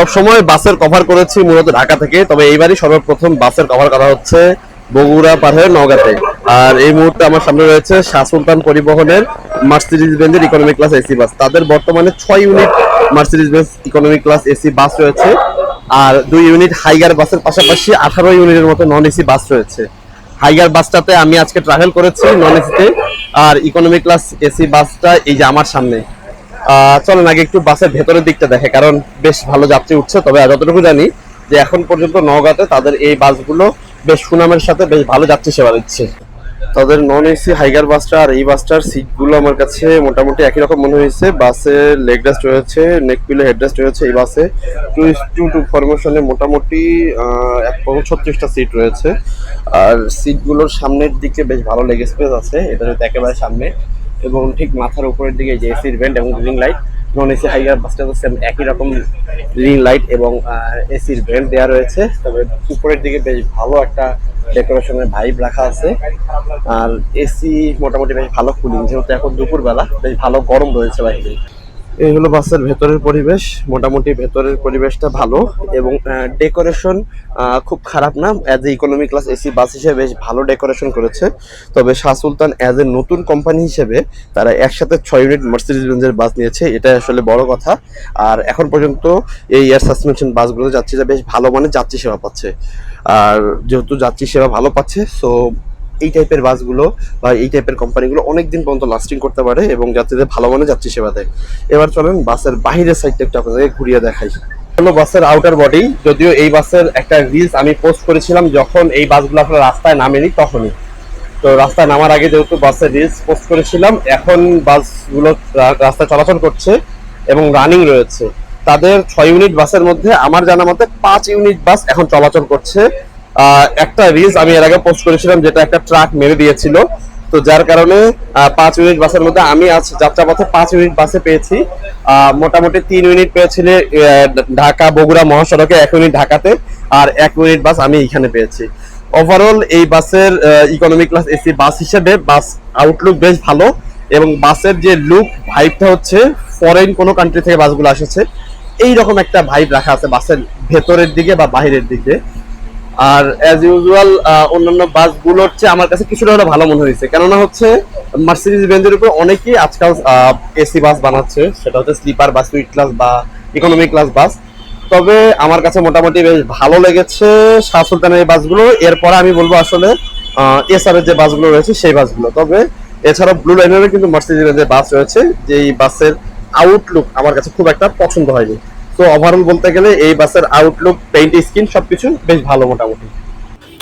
সবসময় বাসের কভার করেছি মূলত ঢাকা থেকে, তবে এইবারই সর্বপ্রথম বাসের কভার করা হচ্ছে বগুড়া পার হয়ে নওগাঁতে। আর এই মুহূর্তে আমার সামনে রয়েছে শাহ সুলতান পরিবহনের মার্সিডিজ বেঞ্জের ইকোনমি ক্লাস এসি বাস। তাদের বর্তমানে 6 unit Mercedes Benz economy class AC bus রয়েছে, আর 2 ইউনিট হাইগার বাসের পাশাপাশি 18 ইউনিটের মতো নন এসি বাস রয়েছে। হাইগার বাসটাতে আমি আজকে ট্রাভেল করেছি নন এসিতে, আর ইকোনমি ক্লাস এসি বাসটা এই যে আমার সামনে। চলেন আগে একটু বাসের ভেতরের দিকটা দেখে, কারণ বেশ ভালো যাত্রী উঠছে। তবে যতটুকু জানি যে এখন পর্যন্ত নওগাঁতে তাদের এই বাসগুলো বেশ সুনামের সাথে বেশ ভালো যাত্রী সেবা দিচ্ছে। তাদের নন এসি হাইগার বাসটা আর এই বাসটার সিটগুলো আমার কাছে মোটামুটি একই রকম মনে হয়েছে। বাসে লেগ রেস্ট রয়েছে, নেক পিলো হেড রেস্ট রয়েছে। এই বাসে 2:2 ফরমেশনে মোটামুটি 36টা সিট রয়েছে। আর সিটগুলোর সামনের দিকে বেশ ভালো লেগ স্পেস আছে, এটা হচ্ছে একেবারে সামনে, এবং ঠিক মাথার উপরের দিকে যে এসির ভেন্ট এবং ring light. Non AC Higer বাসটা হচ্ছে একই রকম রিং লাইট এবং এসির ভেন্ট দেওয়া রয়েছে, তবে উপরের দিকে বেশ ভালো একটা ডেকোরেশনের ভাইব রাখা আছে। আর এসি মোটামুটি বেশ ভালো কুলিং, যেহেতু এখন দুপুরবেলা বেশ ভালো গরম রয়েছে বাইরে। এই হলো বাসের ভেতরের পরিবেশ। মোটামুটি ভেতরের পরিবেশটা ভালো এবং ডেকোরেশন খুব খারাপ না। As a economy class AC বাস হিসেবে বেশ ভালো ডেকোরেশন করেছে। তবে শাহ সুলতান অ্যাজ এ নতুন কোম্পানি হিসেবে তারা একসাথে 6 ইউনিট মার্সিডিজ বেঞ্জের বাস নিয়েছে, এটা আসলে বড় কথা। আর এখন পর্যন্ত এই এয়ার সাসপেনশন বাসগুলো যাত্রীরা বেশ ভালো মানের যাত্রী সেবা পাচ্ছে। আর যেহেতু যাত্রী সেবা ভালো পাচ্ছে, সো এই টাইপের বাসগুলো বা এই টাইপের কোম্পানিগুলো অনেকদিন পর্যন্ত লাস্টিং করতে পারে এবং যাত্রীদের ভালো মানের যাত্রী সেবা দেয়। এবার চলেন বাসের বাহিরের সাইডটা একটু আপনাদের ঘুরিয়ে দেখাই। হলো বাসের আউটার বডি। যদিও এই বাসের একটা রিলস আমি পোস্ট করেছিলাম যখন এই বাসগুলো আসলে রাস্তায় নামেনি তখনই। তো রাস্তায় নামার আগে যেহেতু বাসের রিলস পোস্ট করেছিলাম, এখন বাসগুলো রাস্তায় চলাচল করছে এবং রানিং রয়েছে। তাদের 6 ইউনিট বাসের মধ্যে আমার জানা মতে 5 ইউনিট বাস এখন চলাচল করছে। একটা রিলস আমি এর আগে পোস্ট করেছিলাম যেটা একটা ট্রাক মেরে দিয়েছিল, তো যার কারণে 5 ইউনিট বাসের মধ্যে আমি আজ যাত্রাপথে 5 ইউনিট বাসে পেয়েছি। মোটামুটি 3 ইউনিট পেয়েছিলে ঢাকা বগুড়া মহাসড়কে, 1 ইউনিট ঢাকাতে, আর 1 ইউনিট বাস আমি এখানে পেয়েছি। ওভারঅল এই বাসের ইকোনমি ক্লাস এসি বাস হিসেবে বাস আউটলুক বেশ ভালো, এবং বাসের যে লুক ভাইবটা হচ্ছে ফরেন কোনো কান্ট্রি থেকে বাসগুলো এসেছে এইরকম একটা ভাইব রাখা আছে বাসের ভেতরের দিকে বা বাহিরের দিকে। আর অ্যাজ ইউজুয়াল অন্যান্য বাসগুলোর চেয়ে আমার কাছে কিছুটা হলে ভালো মনে হয়েছে, কেননা হচ্ছে মার্সিডিজ বেঞ্জের উপর অনেকেই আজকাল এসি বাস বানাচ্ছে, সেটা হচ্ছে স্লিপার বা সুইট ক্লাস বা ইকোনমি ক্লাস বাস। তবে আমার কাছে মোটামুটি বেশ ভালো লেগেছে শাহ সুলতানের এই বাসগুলো। এরপরে আমি বলবো আসলে এসআর এর যে বাসগুলো রয়েছে সেই বাসগুলো। তবে এছাড়া ব্লু লাইনেরও কিন্তু মার্সিডিজ বেঞ্জের বাস রয়েছে, যেই বাসের আউটলুক আমার কাছে খুব একটা পছন্দ হয়নি। তো ওভারঅল বলতে গেলে এই বাসের আউটলুক, পেইন্ট স্কিন সবকিছু বেশ ভালো মোটামুটি।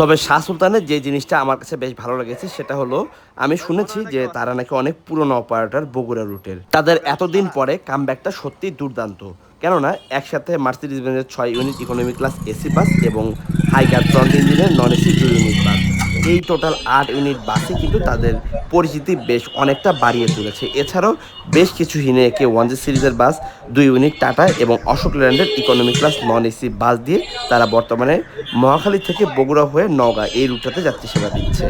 তবে শাহ সুলতানের যে জিনিসটা আমার কাছে বেশ ভালো লেগেছে সেটা হলো, আমি শুনেছি যে তারা নাকি অনেক পুরনো অপারেটর বগুড়া রুটের। তাদের এতদিন পরে কামব্যাকটা সত্যি দুর্দান্ত, কেননা একসাথে মার্সিডিজ বেঞ্জের 6 unit economy class AC bus এবং হাইগার ফ্রন্ট ইঞ্জিনের নন এসি 2 ইউনিট বাস, এই টোটাল 8 ইউনিট বাসে কিন্তু তাদের পরিচিতি বেশ অনেকটা বাড়িয়ে তুলেছে। এছাড়াও বেশ কিছু হিনেকে 1G সিরিজের বাস, 2 ইউনিট টাটা এবং অশোক ল্যান্ডের economy class non AC bus দিয়ে তারা বর্তমানে মহাখালী থেকে বগুড়া হয়ে নওগাঁ এই রুটটাতে যাত্রী সেবা দিচ্ছে।